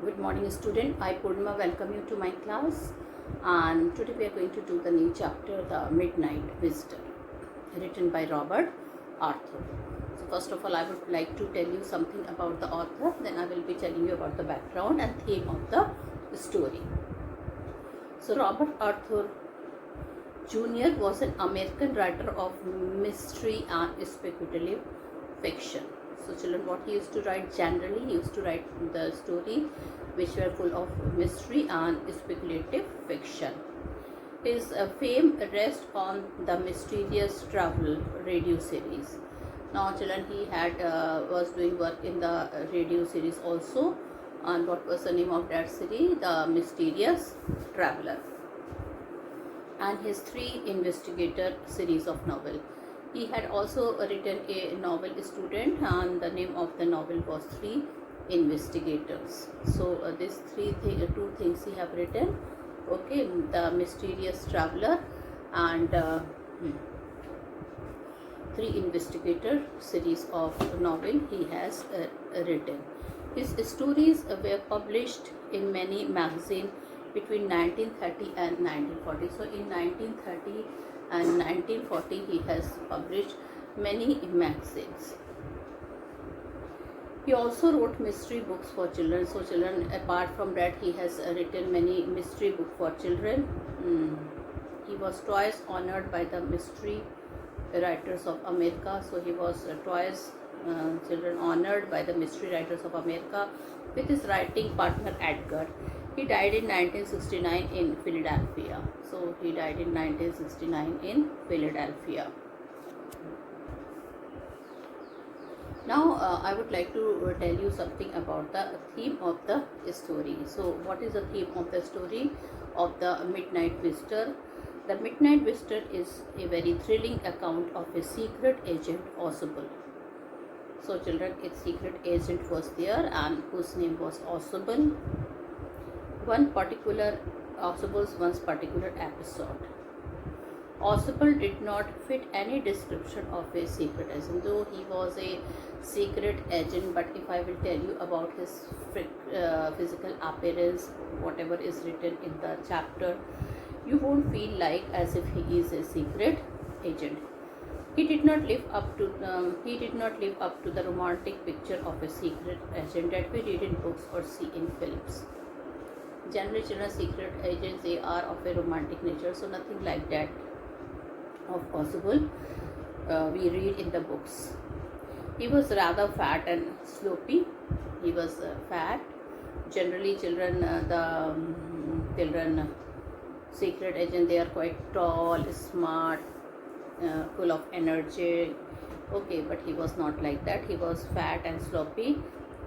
Good morning student, I Purnima welcome you to my class, and today we are going to do the new chapter, The Midnight Visitor, written by Robert Arthur. So first of all I would like to tell you something about the author, then I will be telling you about the background and theme of the story. So Robert Arthur Jr. was an American writer of mystery and speculative fiction. So children, what he used to write generally, he used to write the story which were full of mystery and speculative fiction. His fame rests on the mysterious travel radio series. Now children, he had was doing work in the radio series also, and what was the name of that series? The Mysterious Traveler. And his 3 investigator series of novel. He had also written a novel Student, and the name of the novel was 3 Investigators. So these two things he have written. Okay, the Mysterious Traveler and 3 Investigator series of novel he has written. His stories were published in many magazines between 1930 and 1940. So in 1930 and 1940 he has published many magazines. He also wrote mystery books for children. So children, apart from that, he has written many mystery books for children. He was twice honored by the Mystery Writers of America. So he was twice children honored by the Mystery Writers of America with his writing partner Edgar. He died in 1969 in Philadelphia. So he died in 1969 in Philadelphia. Now I would like to tell you something about the theme of the story. So what is the theme of the story of The Midnight Visitor? The Midnight Visitor is a very thrilling account of a secret agent, Ausable. So children, a secret agent was there and whose name was Ausable. One particular episode. Ausable did not fit any description of a secret agent, though he was a secret agent. But if I will tell you about his physical appearance, whatever is written in the chapter, you won't feel like as if he is a secret agent. He did not live up to the romantic picture of a secret agent that we read in books or see in films. Generally, children, secret agents, they are of a romantic nature, so nothing like that of Ausable we read in the books. He was rather fat and sloppy. He was fat. Generally, children, secret agent, they are quite tall, smart, full of energy. Okay, but he was not like that. He was fat and sloppy.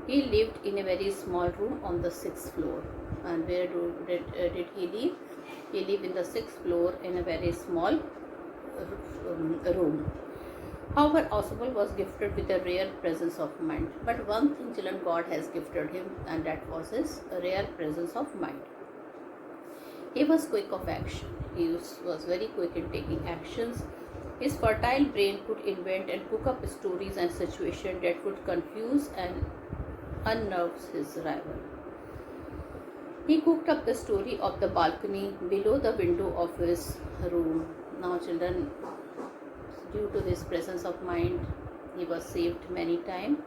He lived in a very small room on the 6th floor. And where did he live? He lived in the 6th floor in a very small room. However, Ausable was gifted with a rare presence of mind. But one thing, children, God has gifted him, and that was his rare presence of mind. He was quick of action. He was very quick in taking actions. His fertile brain could invent and cook up stories and situations that would confuse and unnerve his rival. He cooked up the story of the balcony below the window of his room. Now children, due to this presence of mind, he was saved many times,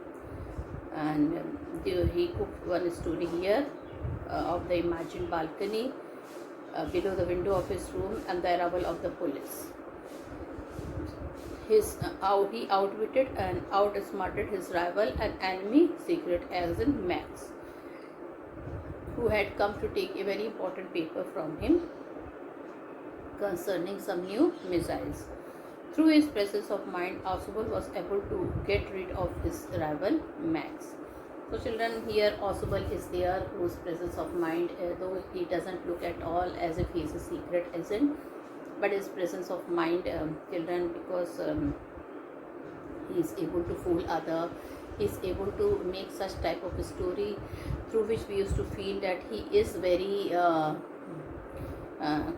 and he cooked one story here of the imagined balcony below the window of his room and the arrival of the police. He outwitted and outsmarted his rival and enemy, secret agent Max, who had come to take a very important paper from him concerning some new missiles. Through his presence of mind, Ausable was able to get rid of his rival Max. So children, here Ausable is there, whose presence of mind, though he doesn't look at all as if he is a secret agent, but his presence of mind, children, because he is able to fool other, he is able to make such type of a story through which we used to feel that he is very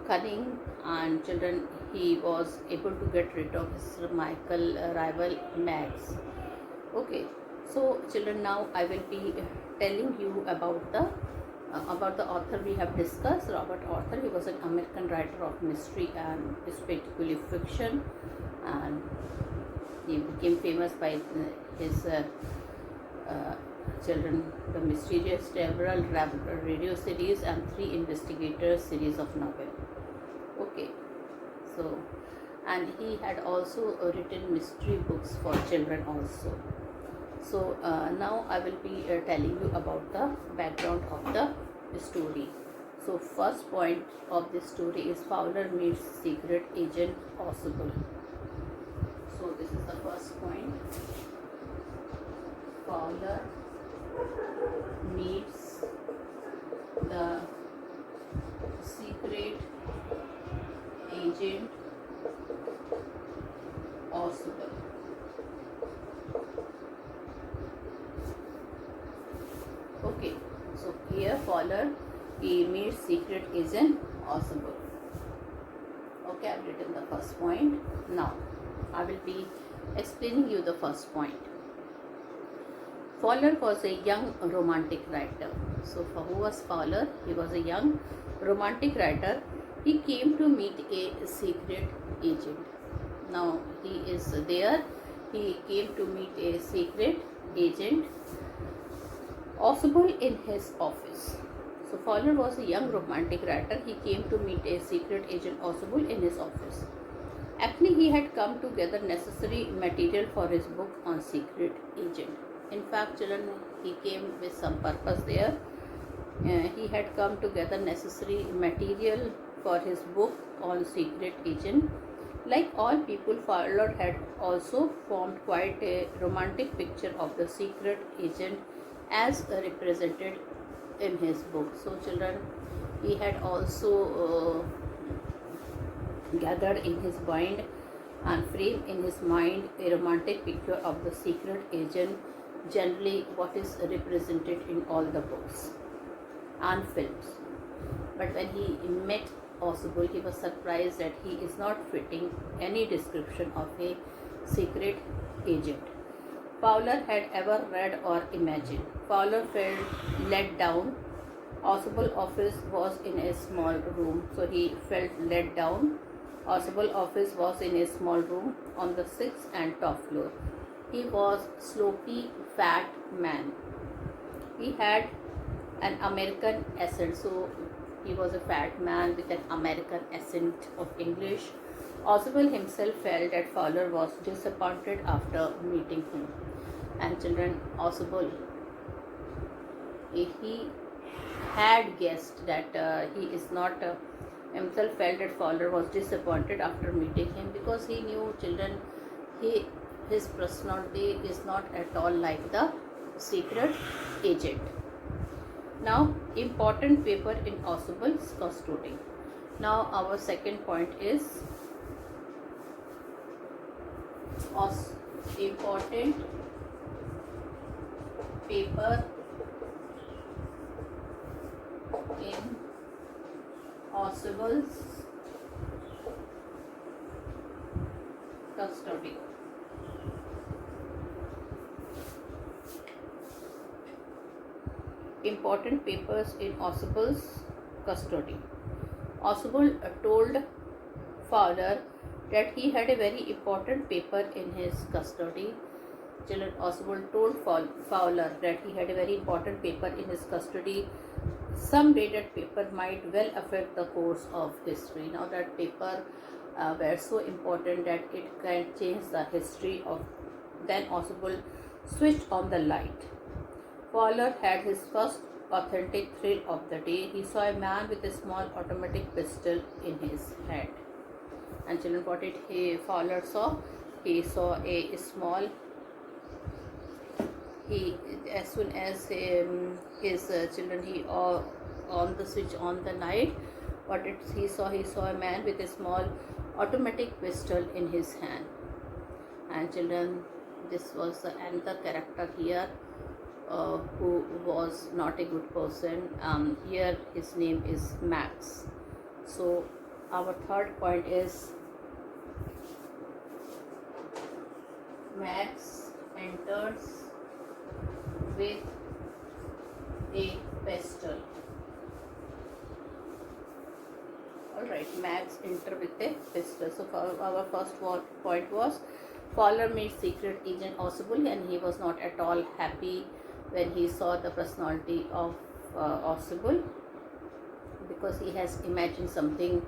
cunning, and children, he was able to get rid of his rival Max. Okay, so children, now I will be telling you about the About the author we have discussed, Robert Arthur. He was an American writer of mystery and speculative fiction, and he became famous by his Children, The Mysterious, several radio series, and 3 investigators series of novel. Okay, so, and he had also written mystery books for children also. So now I will be telling you about the background of the story. So first point of this story is Fowler meets secret agent Oswald. So this is the first point. Fowler meets the secret agent Oswald. Okay, so here Fowler he meets secret agent Oswald. Okay, I've written the first point. Now I will be explaining you the first point. Fowler was a young romantic writer. So who was Fowler? He was a young romantic writer. He came to meet a secret agent. Now he is there. He came to meet a secret agent Oswald in his office. So Fowler was a young romantic writer. He came to meet a secret agent Oswald in his office. Actually, he had come to gather necessary material for his book on secret agent. In fact, children, he came with some purpose there. He had come to gather necessary material for his book on secret agent. Like all people, Fowler had also formed quite a romantic picture of the secret agent as represented in his book. So children, he had also gathered in his mind and framed in his mind a romantic picture of the secret agent, generally what is represented in all the books and films. But when he met Oswald, he was surprised that he is not fitting any description of a secret agent Fowler had ever read or imagined. Fowler felt let down. Oswald's office was in a small room, so he felt let down. Oswald's office was in a small room on the 6th and top floor. He was slopy, fat man. He had an American accent, so he was a fat man with an American accent of English. Oswald himself felt that Fowler was disappointed after meeting him. And children, Oswald, he had guessed that he is not himself felt that Fowler was disappointed after meeting him, because he knew, children, his personality is not at all like the secret agent. Now, important paper in Oswald's custody. Now, our second point is important paper in Oswald's custody. Important papers in Oswald's custody. Oswald told Fowler that he had a very important paper in his custody. Children, Oswald told Fowler that he had a very important paper in his custody. Someday that paper might well affect the course of history. Now that paper were so important that it can change the history of. Then Oswald switched on the light. Fowler had his first authentic thrill of the day. He saw a man with a small automatic pistol in his hand. And children, what did Fowler saw? He saw a small. As soon as his children, he on the switch on the light, what did he saw? He saw a man with a small automatic pistol in his hand. And children, this was another character here who was not a good person. Here his name is Max. So our third point is Max enters with a pistol. Alright, Max enter with a pistol. So our first point was Fowler meets secret agent Oswald, and he was not at all happy when he saw the personality of Oswald, because he has imagined something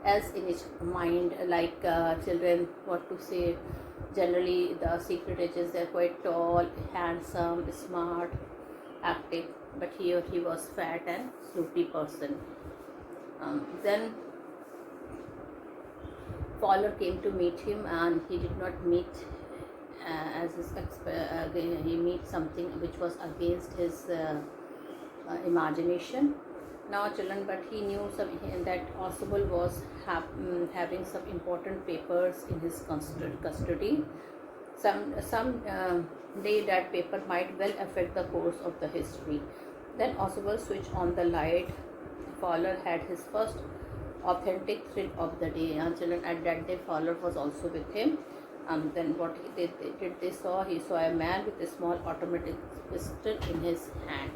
else in his mind, like children what to say. Generally the secret agents, they're quite tall, handsome, smart, active, but here he was fat and sloopy person. Then Fowler came to meet him, and he did not meet as his he meet something which was against his imagination. Now children, but he knew that Oswald was having some important papers in his custody. Some day that paper might well affect the course of the history. Then Oswald switched on the light. Fowler had his first authentic thrill of the day. Children, at that day Fowler was also with him. Then what he saw a man with a small automatic pistol in his hand.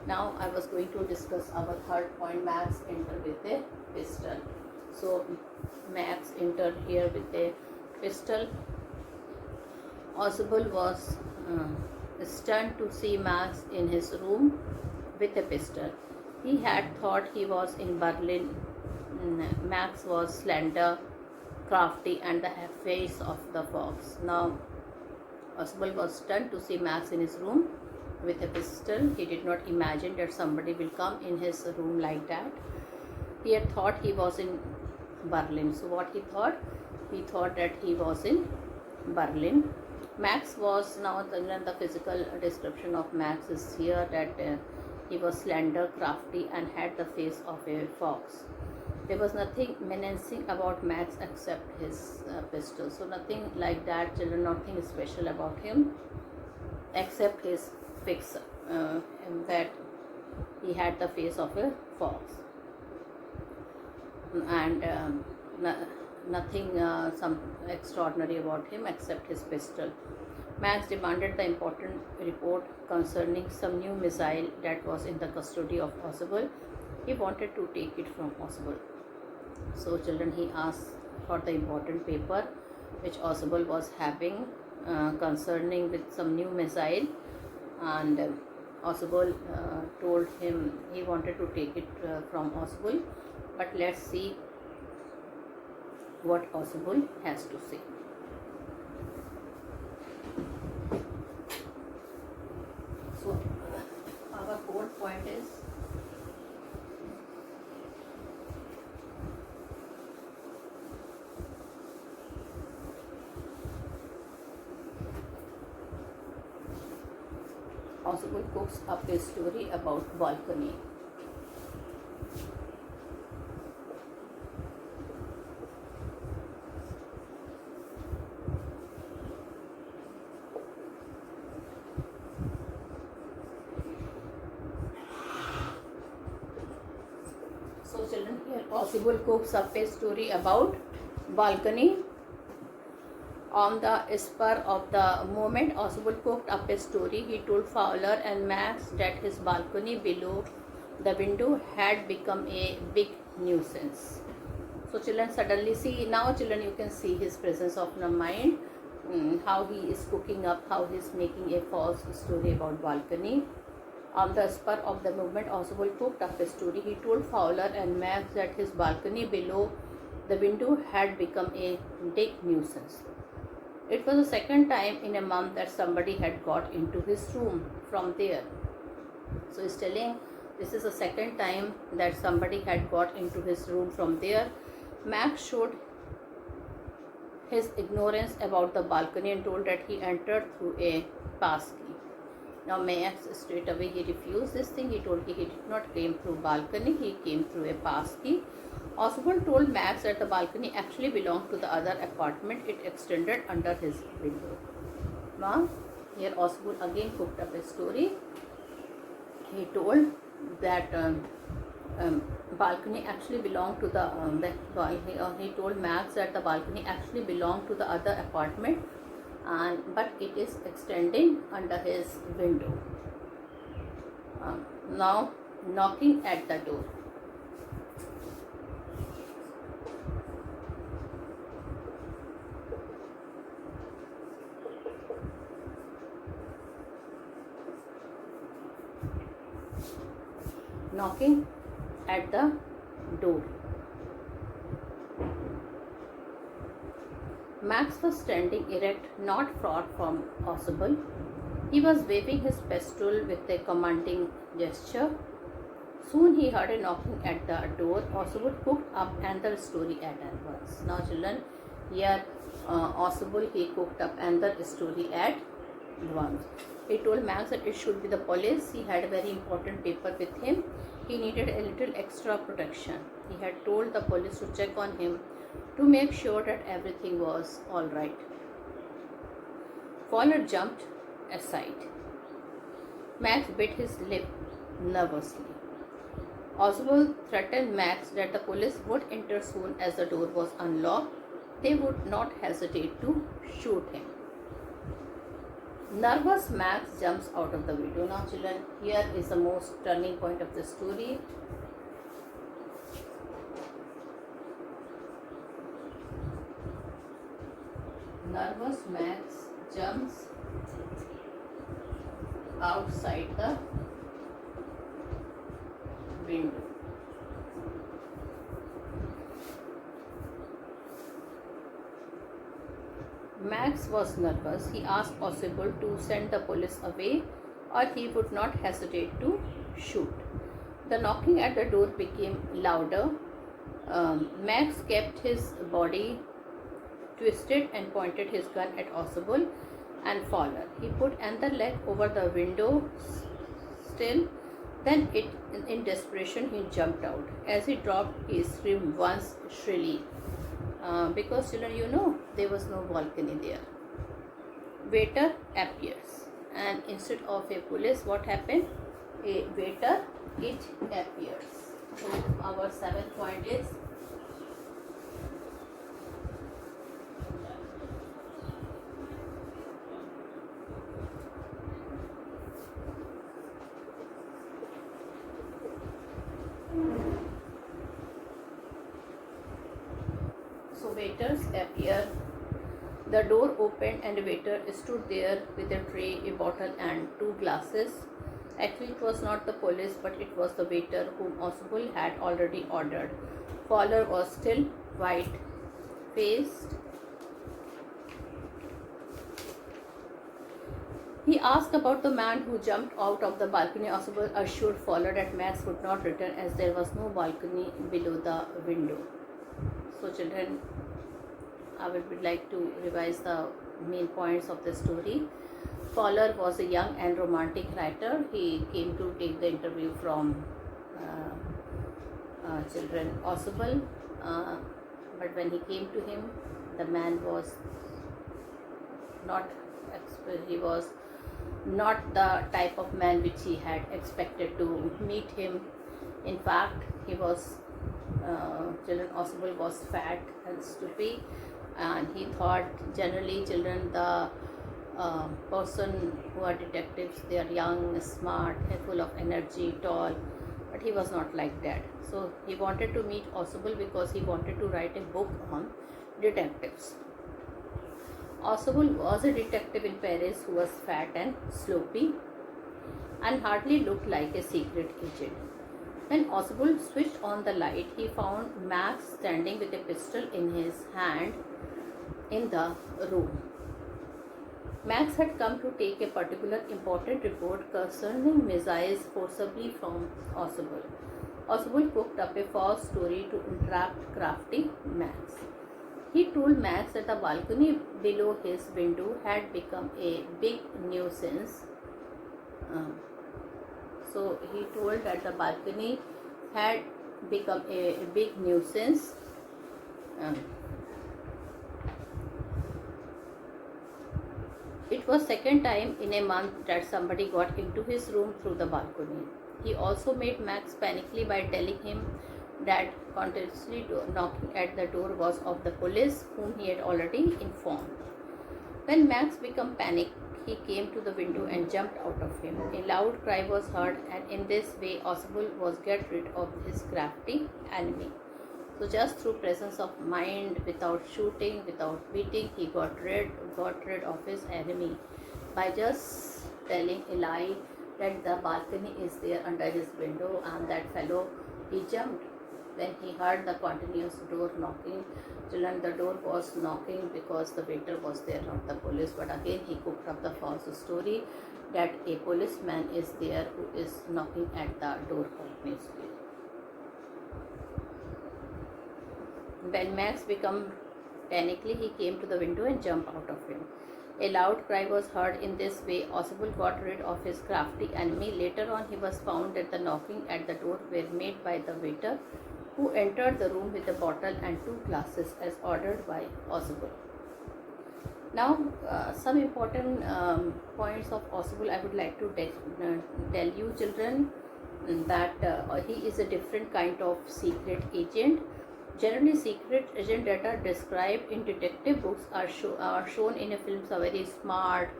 Now I was going to discuss our third point, Max enter with a pistol. So Max entered here with a pistol. Oswald was stunned to see Max in his room with a pistol. He had thought he was in Berlin. Max was slender, crafty, and the face of the fox. Now Oswald was stunned to see Max in his room with a pistol. He did not imagine that somebody will come in his room like that. He had thought he was in Berlin. So what he thought? He thought that he was in Berlin. Max was, now the physical description of Max is here, that he was slender, crafty, and had the face of a fox. There was nothing menacing about Max except his pistol. So nothing like that, children, nothing special about him except his fix, that he had the face of a fox, and nothing some extraordinary about him except his pistol. Max demanded the important report concerning some new missile that was in the custody of Oswald. He wanted to take it from Oswald. So children, he asked for the important paper which Oswald was having concerning with some new missile, and Oswald told him he wanted to take it from Oswald. But let's see what Oswald has to say. So our fourth point is Oswald cooks up a story about balcony. So children, here Oswald cooks up a story about balcony. On the spur of the moment, Oswald cooked up a story. He told Fowler and Max that his balcony below the window had become a big nuisance. So children, suddenly see, now children, you can see his presence of the mind, how he is cooking up, how he is making a false story about balcony. On the spur of the moment, Oswald cooked up a story. He told Fowler and Max that his balcony below the window had become a big nuisance. It was the second time in a month that somebody had got into his room from there. So he's telling this is the second time that somebody had got into his room from there. Max showed his ignorance about the balcony and told that he entered through a pass key. Now Max straight away he refused this thing. He told he did not came through balcony, he came through a pass key. Oswald told Max that the balcony actually belonged to the other apartment. It extended under his window. Now here Oswald again cooked up a story. He told that balcony actually belonged to the he told Max that the balcony actually belonged to the other apartment, but it is extending under his window. Now knocking at the door. knocking at the door. Max was standing erect, not far from Oswald. He was waving his pistol with a commanding gesture. Soon he heard a knocking at the door. Oswald cooked up another story at once. Now, children, here Oswald he cooked up another story at once. He told Max that it should be the police. He had a very important paper with him. He needed a little extra protection. He had told the police to check on him to make sure that everything was all right. Fowler jumped aside. Max bit his lip nervously. Oswald threatened Max that the police would enter soon as the door was unlocked. They would not hesitate to shoot him. Nervous Max jumps out of the window. Now, children, here is the most turning point of the story. Nervous Max jumps outside the window. Max was nervous. He asked Oswald to send the police away or he would not hesitate to shoot. The knocking at the door became louder. Max kept his body twisted and pointed his gun at Oswald and Fowler. He put another leg over the window sill. Then, in desperation, he jumped out. As he dropped, he screamed once shrilly. Because, children, you know, there was no balcony there. Waiter appears, and instead of a police, what happened? A waiter, it appears. So, our 7th point is waiters appear. The door opened and a waiter stood there with a tray, a bottle and 2 glasses. Actually, it was not the police, but it was the waiter whom Oswald had already ordered. Fowler was still white-faced. He asked about the man who jumped out of the balcony. Oswald assured Fowler that Max would not return as there was no balcony below the window. So, children, I would like to revise the main points of the story. Fowler was a young and romantic writer. He came to take the interview from children Oswald, but when he came to him, the man was not the type of man which he had expected to meet him. In fact, he was children Oswald was fat and stoopy, and he thought generally children the person who are detectives, they are young, smart and full of energy, tall, but he was not like that. So he wanted to meet Oswald because he wanted to write a book on detectives. Oswald was a detective in Paris who was fat and sloppy and hardly looked like a secret agent. When Oswald switched on the light, he found Max standing with a pistol in his hand in the room. Max had come to take a particular important report concerning missiles forcibly from Oswald. Oswald cooked up a false story to entrap crafty Max. He told Max that the balcony below his window had become a big nuisance. So he told that the balcony had become a big nuisance. It was second time in a month that somebody got into his room through the balcony. He also made Max panically by telling him that continuously knocking at the door was of the police whom he had already informed. When Max became panicked, he came to the window and jumped out of him. A loud cry was heard, and in this way Oswald was get rid of his crafty enemy. So just through presence of mind, without shooting, without beating, he got rid of his enemy by just telling a lie that the balcony is there under his window, and that fellow, he jumped when he heard the continuous door knocking. Children, the door was knocking because the waiter was there, not the police. But again, he cooked up the false story that a policeman is there who is knocking at the door continuously. When Max became panically, he came to the window and jumped out of it. A loud cry was heard. In this way, Oswald got rid of his crafty enemy. Later on, he was found that the knocking at the door were made by the waiter, who entered the room with a bottle and 2 glasses as ordered by Oswald. Now, some important points of Oswald I would like to tell you, children, that he is a different kind of secret agent. Generally, secret agent that are described in detective books are shown in a films are very smart,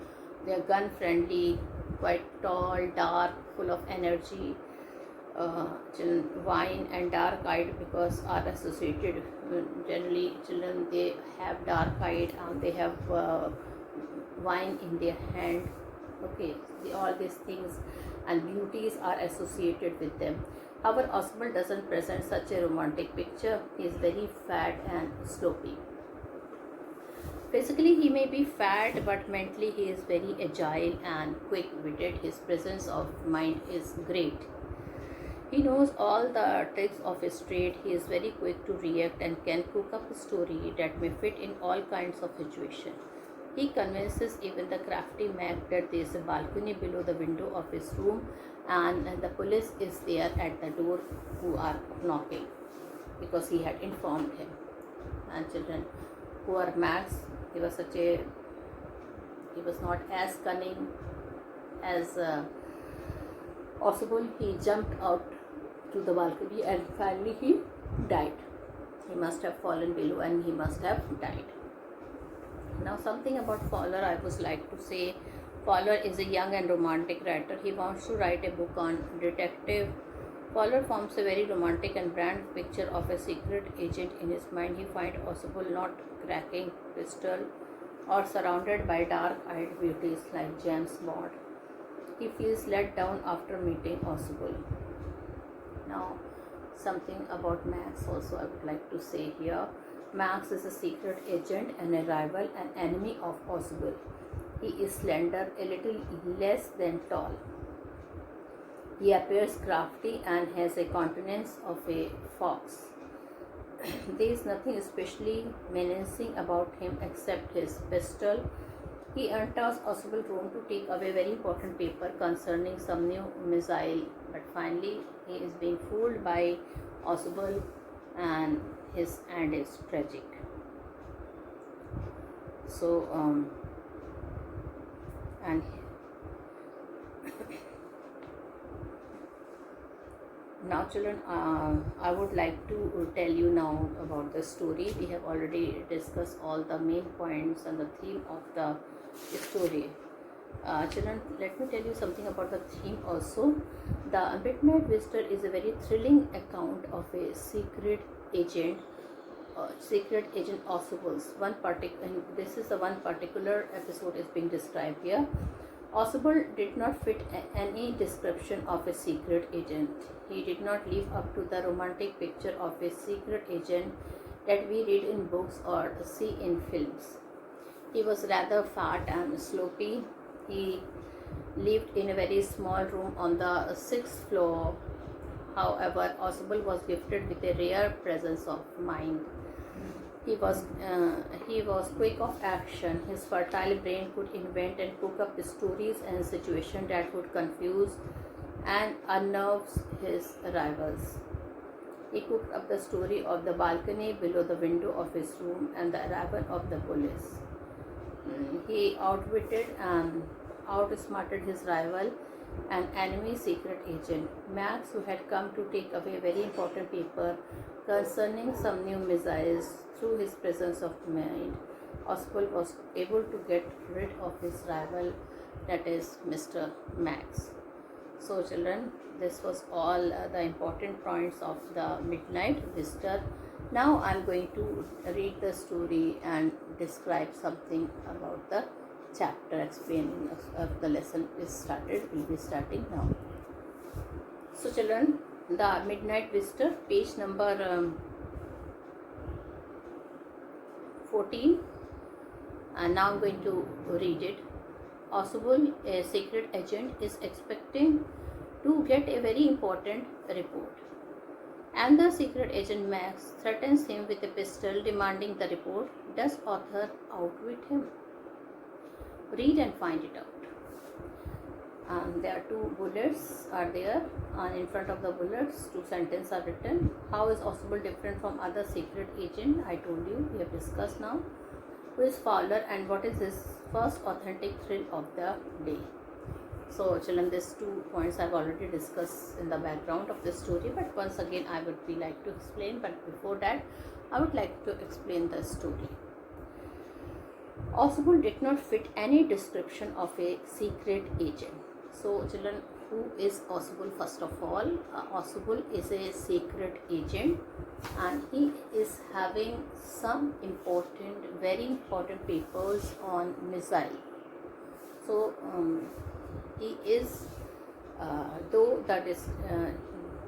they are gun friendly, quite tall, dark, full of energy, wine and dark eyed because are associated. Generally, children, they have dark eyed and they have wine in their hand. Okay, all these things and beauties are associated with them. However, Oswald doesn't present such a romantic picture. He is very fat and sloppy. Physically, he may be fat, but mentally, he is very agile and quick witted. His presence of mind is great. He knows all the tricks of his trade. He is very quick to react and can cook up a story that may fit in all kinds of situations. He convinces even the crafty Mac that there is a balcony below the window of his room and the police is there at the door who are knocking because he had informed him. And children, poor Max, he was not as cunning as Oswald. He jumped out to the balcony and finally he died. He must have fallen below and he must have died. Now, something about Fowler I would like to say. Fowler is a young and romantic writer. He wants to write a book on detective. Fowler forms a very romantic and grand picture of a secret agent in his mind. He finds Oswald not cracking pistol or surrounded by dark-eyed beauties like James Bond. He feels let down after meeting Oswald. Now, something about Max also I would like to say here. Max is a secret agent and a rival and enemy of Oswald. He is slender, a little less than tall. He appears crafty and has a countenance of a fox. There is nothing especially menacing about him except his pistol. He enters Oswald's room to take away very important paper concerning some new missile, but finally he is being fooled by Oswald and his end is tragic. So and now children, I would like to tell you now about the story. We have already discussed all the main points and the theme of the story. Children, let me tell you something about the theme also. The Midnight Visitor is a very thrilling account of a secret agent Oswald. This is the one particular episode is being described here. Oswald did not fit any description of a secret agent. He did not live up to the romantic picture of a secret agent that we read in books or see in films. He was rather fat and sloppy. He lived in a very small room on the 6th floor. However, Oswald was gifted with a rare presence of mind. He was quick of action. His fertile brain could invent and cook up stories and situations that would confuse and unnerve his rivals. He cooked up the story of the balcony below the window of his room and the arrival of the police. He outwitted and outsmarted his rival, an enemy secret agent, Max, who had come to take away very important paper concerning some new missiles. Through his presence of mind, Oswald was able to get rid of his rival, that is Mr. Max. So children, this was all the important points of the Midnight Visitor. Now I am going to read the story and describe something about the chapter explaining of the lesson is started, will be starting now. So children, the Midnight Visitor, page number 14, and now I'm going to read it. Oswald, a secret agent, is expecting to get a very important report, and the secret agent Max threatens him with a pistol, demanding the report. Does author outwit him? Read and find it out. There are two bullets are there, and in front of the bullets, two sentences are written. How is Oswald different from other secret agent? I told you, we have discussed now. Who is Fowler, and what is his first authentic thrill of the day? So children, these 2 points I've already discussed in the background of the story, but once again I would be like to explain. But before that, I would like to explain the story. Oswald did not fit any description of a secret agent. So children, who is Oswald? First of all, Oswald is a secret agent, and he is having some very important papers on missile. So he is, though that is,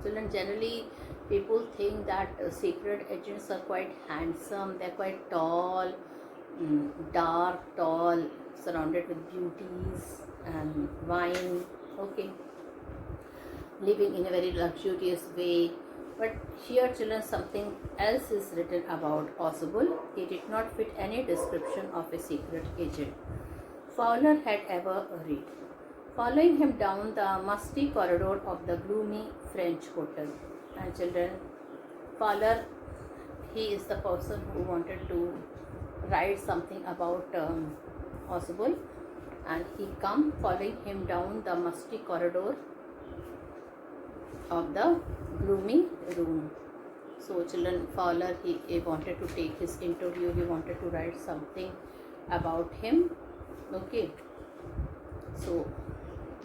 children, generally people think that secret agents are quite handsome, they're quite tall, dark, tall, surrounded with beauties and wine, okay, living in a very luxurious way. But here children, something else is written about Oswald. He did not fit any description of a secret agent Fowler had ever read. Following him down the musty corridor of the gloomy French hotel. And children, Fowler, he is the person who wanted to write something about Oswald, and he come following him down the musty corridor of the gloomy room. So children, Fowler, he wanted to take his interview, he wanted to write something about him, okay. So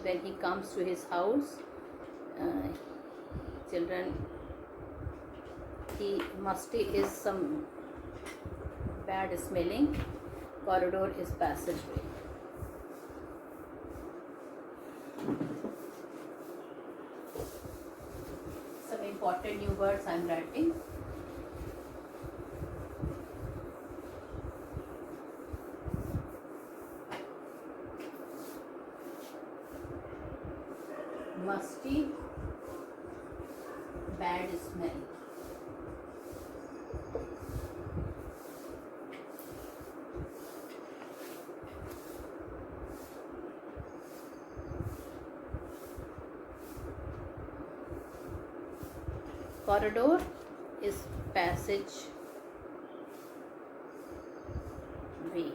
when he comes to his house, children, he musty is some bad smelling, corridor is passageway. Some important new words I am writing. Musty, bad smell. Corridor is passage way.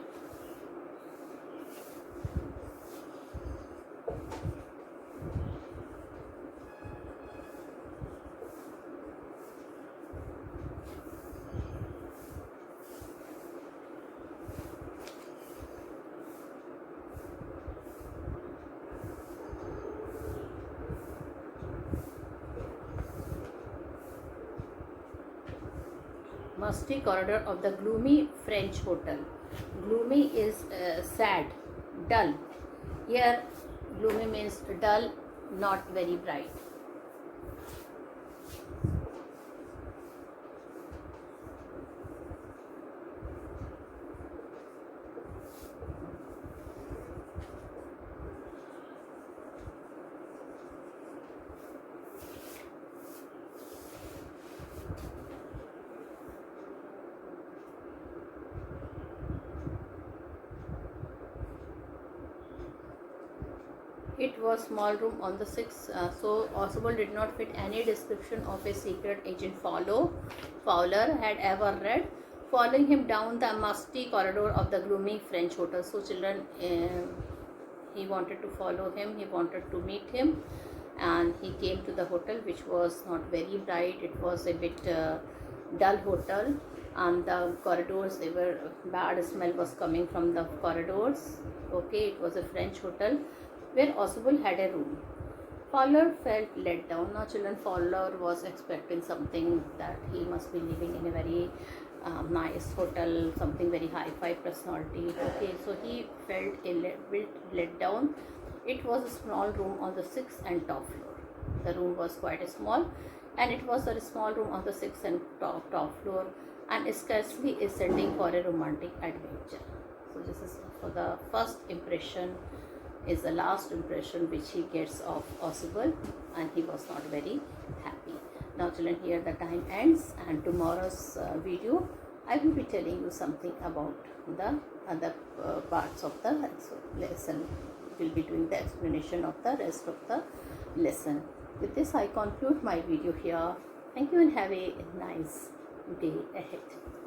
Musty corridor of the gloomy French hotel. Gloomy is sad, dull. Here, gloomy means dull, not very bright. It was small room on the sixth, so Oswald did not fit any description of a secret agent Fowler had ever read. Following him down the musty corridor of the gloomy French hotel. So children, he wanted to follow him, he wanted to meet him, and he came to the hotel, which was not very bright. It was a bit dull hotel, and the corridors, they were bad smell was coming from the corridors, okay. It was a French hotel where Oswald had a room. Fowler felt let down. Now children, Fowler was expecting something, that he must be living in a very nice hotel, something very high-fi personality. Okay, so he felt a bit let down. It was a small room on the sixth and top floor. The room was quite small, and it was a small room on the sixth and top floor, and scarcely a setting for a romantic adventure. So this is for the first impression is the last impression which he gets of Oswald, and he was not very happy. Now children, here the time ends, and tomorrow's video I will be telling you something about the other parts of the lesson. Will be doing the explanation of the rest of the lesson. With this I conclude my video here. Thank you and have a nice day ahead.